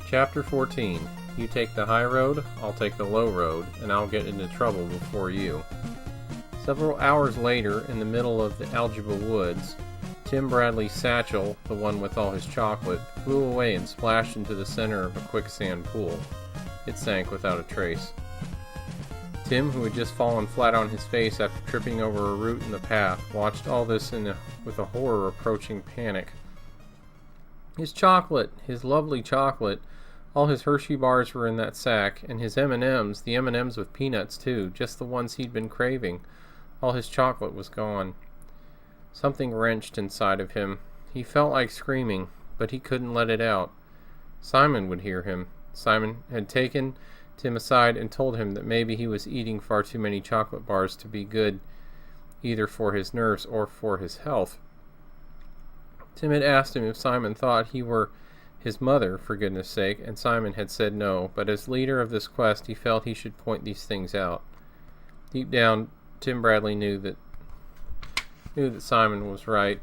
Chapter 14. You take the high road, I'll take the low road, and I'll get into trouble before you. Several hours later, in the middle of the Algebra woods, Tim Bradley's satchel, the one with all his chocolate, flew away and splashed into the center of a quicksand pool. It sank without a trace. Tim, who had just fallen flat on his face after tripping over a root in the path, watched all this with a horror-approaching panic. His chocolate! His lovely chocolate! All his Hershey bars were in that sack, and his M&Ms, the M&Ms with peanuts too, just the ones he'd been craving. All his chocolate was gone. Something wrenched inside of him. He felt like screaming, but he couldn't let it out. Simon would hear him. Simon had taken Tim aside and told him that maybe he was eating far too many chocolate bars to be good, either for his nerves or for his health. Tim had asked him if Simon thought he were his mother, for goodness sake, and Simon had said no, but as leader of this quest he felt he should point these things out. Deep down, Tim Bradley knew that Simon was right.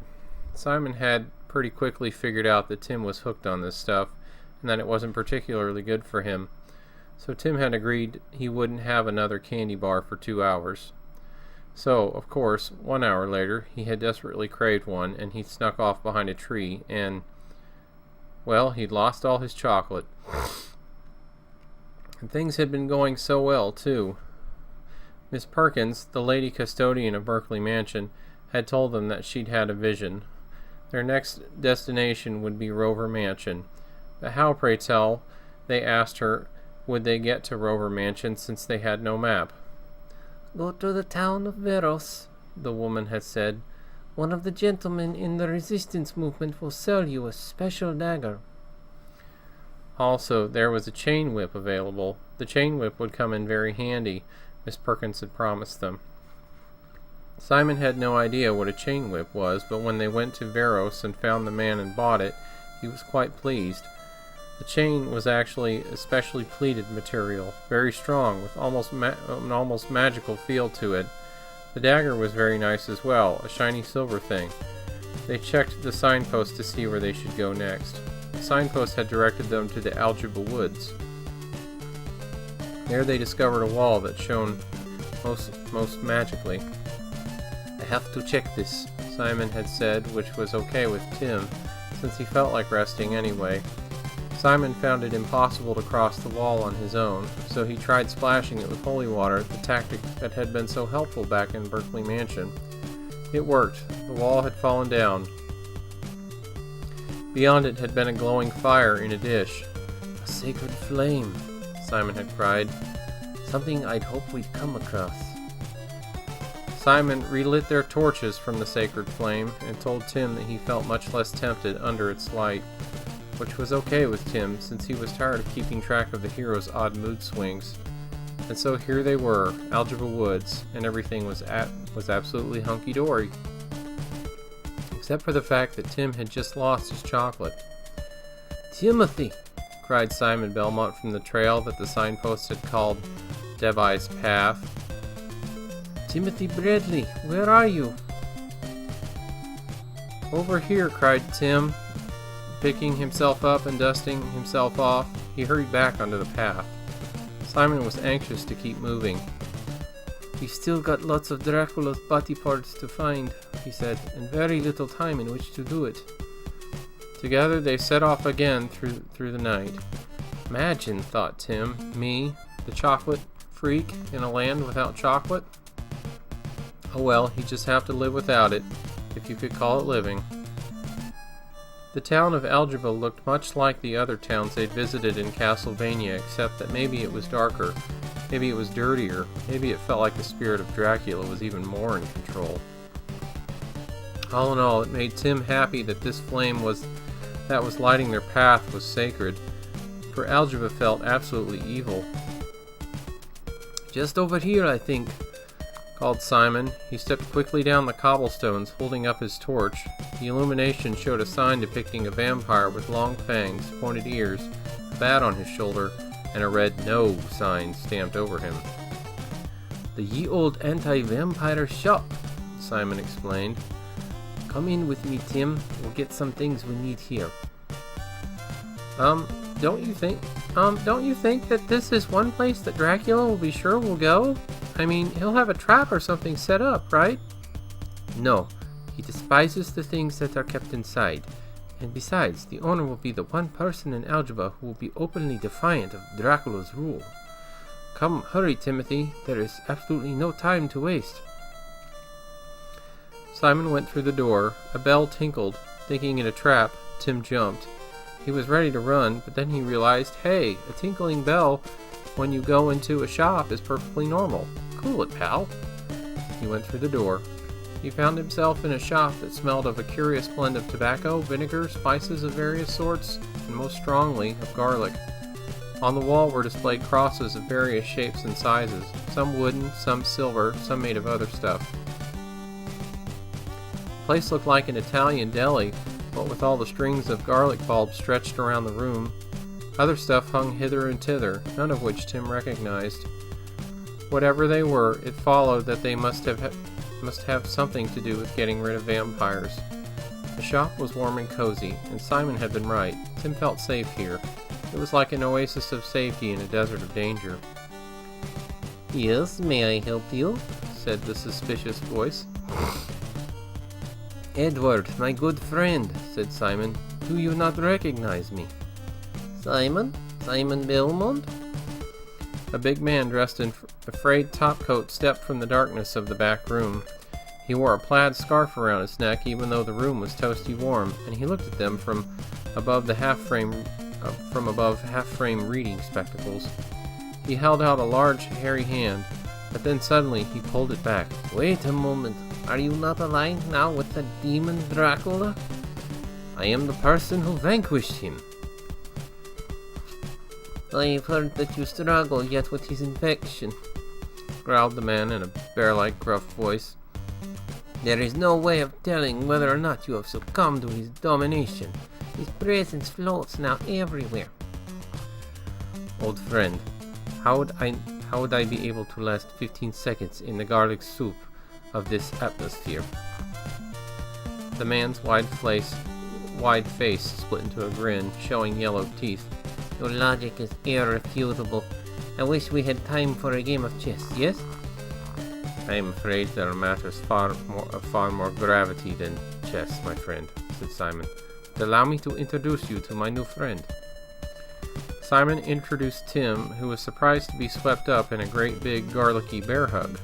Simon had pretty quickly figured out that Tim was hooked on this stuff, and that it wasn't particularly good for him. So Tim had agreed he wouldn't have another candy bar for 2 hours. So, of course, 1 hour later, he had desperately craved one, and he snuck off behind a tree, and, well, he'd lost all his chocolate. And things had been going so well, too. Miss Perkins, the lady custodian of Berkeley Mansion, had told them that she'd had a vision. Their next destination would be Rover Mansion. But how, pray tell, they asked her, would they get to Rover Mansion since they had no map? Go to the town of Veros, the woman had said. One of the gentlemen in the resistance movement will sell you a special dagger. Also, there was a chain whip available. The chain whip would come in very handy, Miss Perkins had promised them. Simon had no idea what a chain whip was, but when they went to Veros and found the man and bought it, he was quite pleased. The chain was actually a specially pleated material, very strong, with an almost magical feel to it. The dagger was very nice as well, a shiny silver thing. They checked the signpost to see where they should go next. The signpost had directed them to the Algebra woods. There they discovered a wall that shone most magically. "I have to check this," Simon had said, which was okay with Tim, since he felt like resting anyway. Simon found it impossible to cross the wall on his own, so he tried splashing it with holy water, the tactic that had been so helpful back in Berkeley Mansion. It worked. The wall had fallen down. Beyond it had been a glowing fire in a dish. "A sacred flame," Simon had cried. "Something I'd hoped we'd come across." Simon relit their torches from the sacred flame and told Tim that he felt much less tempted under its light, which was okay with Tim since he was tired of keeping track of the hero's odd mood swings. And so here they were, Algebra Woods, and everything was absolutely hunky-dory. Except for the fact that Tim had just lost his chocolate. "Timothy!" cried Simon Belmont from the trail that the signpost had called Devi's Path. "Timothy Bradley, where are you?" "Over here," cried Tim, picking himself up and dusting himself off. He hurried back onto the path. Simon was anxious to keep moving. "We've still got lots of Dracula's body parts to find," he said, "and very little time in which to do it." Together they set off again through the night. Imagine, thought Tim, me, the chocolate freak, in a land without chocolate? Oh well, he'd just have to live without it, if you could call it living. The town of Algebra looked much like the other towns they'd visited in CastleVania, except that maybe it was darker, maybe it was dirtier, maybe it felt like the spirit of Dracula was even more in control. All in all, it made Tim happy that this flame that was lighting their path was sacred, for Algebra felt absolutely evil. "Just over here, I think," called Simon. He stepped quickly down the cobblestones, holding up his torch. The illumination showed a sign depicting a vampire with long fangs, pointed ears, a bat on his shoulder, and a red "No" sign stamped over him. "The ye old anti-vampire shop," Simon explained. "Come in with me, Tim. We'll get some things we need here." don't you think that this is one place that Dracula will be sure will go? I mean, he'll have a trap or something set up, right? No, he despises the things that are kept inside. And besides, the owner will be the one person in Algebra who will be openly defiant of Dracula's rule. Come, hurry, Timothy. There is absolutely no time to waste. Simon went through the door. A bell tinkled. Thinking it a trap, Tim jumped. He was ready to run, but then he realized, hey, a tinkling bell when you go into a shop is perfectly normal. Cool it, pal. He went through the door. He found himself in a shop that smelled of a curious blend of tobacco, vinegar, spices of various sorts, and most strongly of garlic. On the wall were displayed crosses of various shapes and sizes, some wooden, some silver, some made of other stuff. The place looked like an Italian deli, what with all the strings of garlic bulbs stretched around the room. Other stuff hung hither and thither, none of which Tim recognized. Whatever they were, it followed that they must have something to do with getting rid of vampires. The shop was warm and cozy, and Simon had been right. Tim felt safe here. It was like an oasis of safety in a desert of danger. Yes, may I help you? Said the suspicious voice. Edward, my good friend, said Simon. Do you not recognize me? Simon? Simon Belmont? A big man dressed in a frayed topcoat stepped from the darkness of the back room. He wore a plaid scarf around his neck, even though the room was toasty warm, and he looked at them from above half-frame reading spectacles. He held out a large, hairy hand, but then suddenly he pulled it back. Wait a moment. Are you not aligned now with the demon Dracula? I am the person who vanquished him. I've heard that you struggle yet with his infection, growled the man in a bear-like gruff voice. There is no way of telling whether or not you have succumbed to his domination. His presence floats now everywhere. Old friend, how would I be able to last 15 seconds in the garlic soup of this atmosphere? The man's wide face split into a grin, showing yellow teeth. Your logic is irrefutable. I wish we had time for a game of chess, yes? I am afraid there are matters of far more gravity than chess, my friend, said Simon. But allow me to introduce you to my new friend. Simon introduced Tim, who was surprised to be swept up in a great big garlicky bear hug.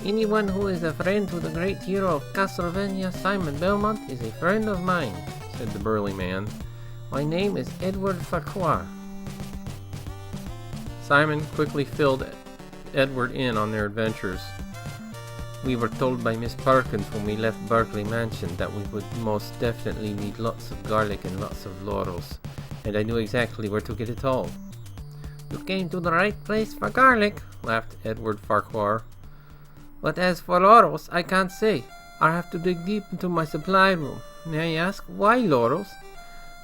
Anyone who is a friend to the great hero of CastleVania, Simon Belmont, is a friend of mine, said the burly man. My name is Edward Farquhar. Simon quickly filled Edward in on their adventures. We were told by Miss Perkins when we left Berkeley Mansion that we would most definitely need lots of garlic and lots of laurels, and I knew exactly where to get it all. You came to the right place for garlic, laughed Edward Farquhar. But as for laurels, I can't say. I'll have to dig deep into my supply room. May I ask, why laurels?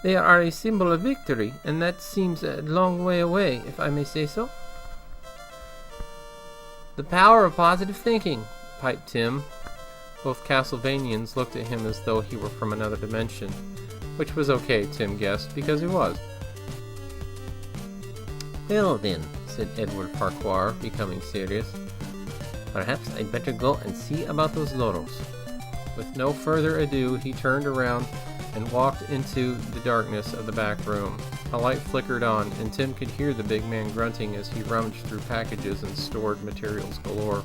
They are a symbol of victory, and that seems a long way away, if I may say so. The power of positive thinking, piped Tim. Both CastleVanians looked at him as though he were from another dimension, which was okay, Tim guessed, because he was. Well then, said Edward Farquhar, becoming serious. Perhaps I'd better go and see about those laurels. With no further ado, he turned around and walked into the darkness of the back room. A light flickered on, and Tim could hear the big man grunting as he rummaged through packages and stored materials galore.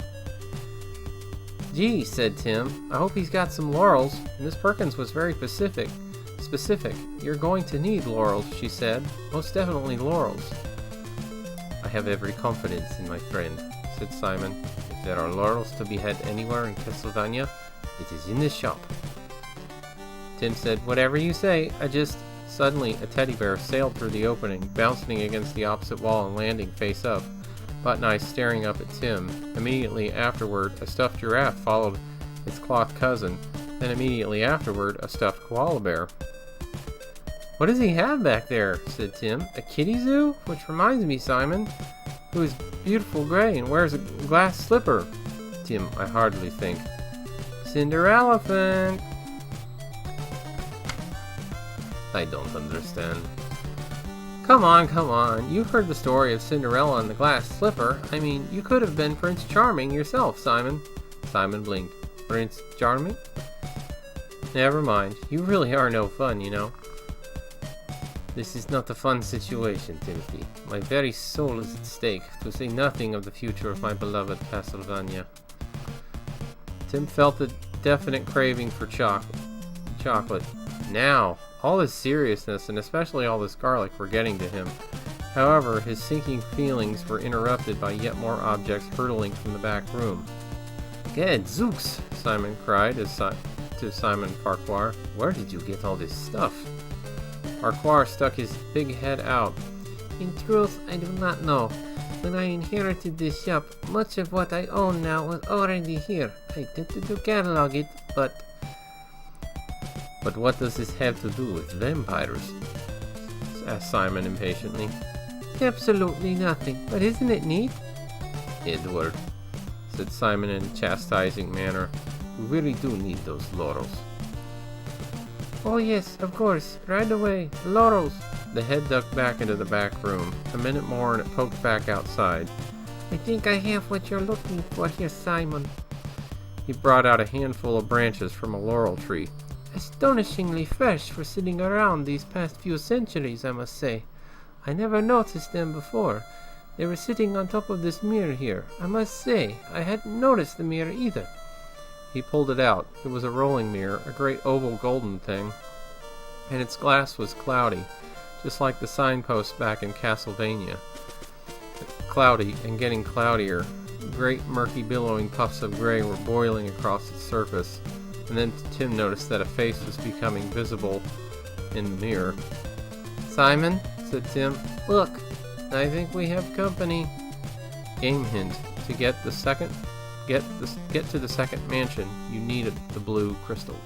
Gee, said Tim, I hope he's got some laurels. Miss Perkins was very specific. You're going to need laurels, she said. Most definitely laurels. I have every confidence in my friend, said Simon. If there are laurels to be had anywhere in CastleVania, it is in this shop. Tim said, whatever you say. Suddenly, a teddy bear sailed through the opening, bouncing against the opposite wall and landing face up, Button-Eye staring up at Tim. Immediately afterward, a stuffed giraffe followed its cloth cousin, then immediately afterward, a stuffed koala bear. What does he have back there? Said Tim. A kitty zoo? Which reminds me, Simon, who is beautiful gray and wears a glass slipper. Tim, I hardly think. Cinderelephant. I don't understand. Come on. You've heard the story of Cinderella and the glass slipper. I mean, you could have been Prince Charming yourself, Simon. Simon blinked. Prince Charming? Never mind. You really are no fun, you know. This is not a fun situation, Timothy. My very soul is at stake, to say nothing of the future of my beloved CastleVania. Tim felt a definite craving for chocolate. Now, all this seriousness and especially all this garlic were getting to him. However, his sinking feelings were interrupted by yet more objects hurtling from the back room. Gadzooks! Simon cried to Simon Farquhar. Where did you get all this stuff? Farquhar stuck his big head out. In truth, I do not know. When I inherited this shop, much of what I own now was already here. I attempted to catalog it, but what does this have to do with vampires? Asked Simon impatiently. Absolutely nothing, but isn't it neat? Edward, said Simon in a chastising manner, we really do need those laurels. Oh yes, of course, right away, laurels. The head ducked back into the back room. A minute more and it poked back outside. I think I have what you're looking for here, Simon. He brought out a handful of branches from a laurel tree. Astonishingly fresh for sitting around these past few centuries, I must say. I never noticed them before. They were sitting on top of this mirror here. I must say, I hadn't noticed the mirror either. He pulled it out. It was a rolling mirror, a great oval golden thing, and its glass was cloudy, just like the signposts back in CastleVania. Cloudy and getting cloudier. Great murky billowing puffs of gray were boiling across its surface, and then Tim noticed that a face was becoming visible in the mirror. Simon, said Tim, look, I think we have company. Game hint. To get to the second mansion, you needed the blue crystal.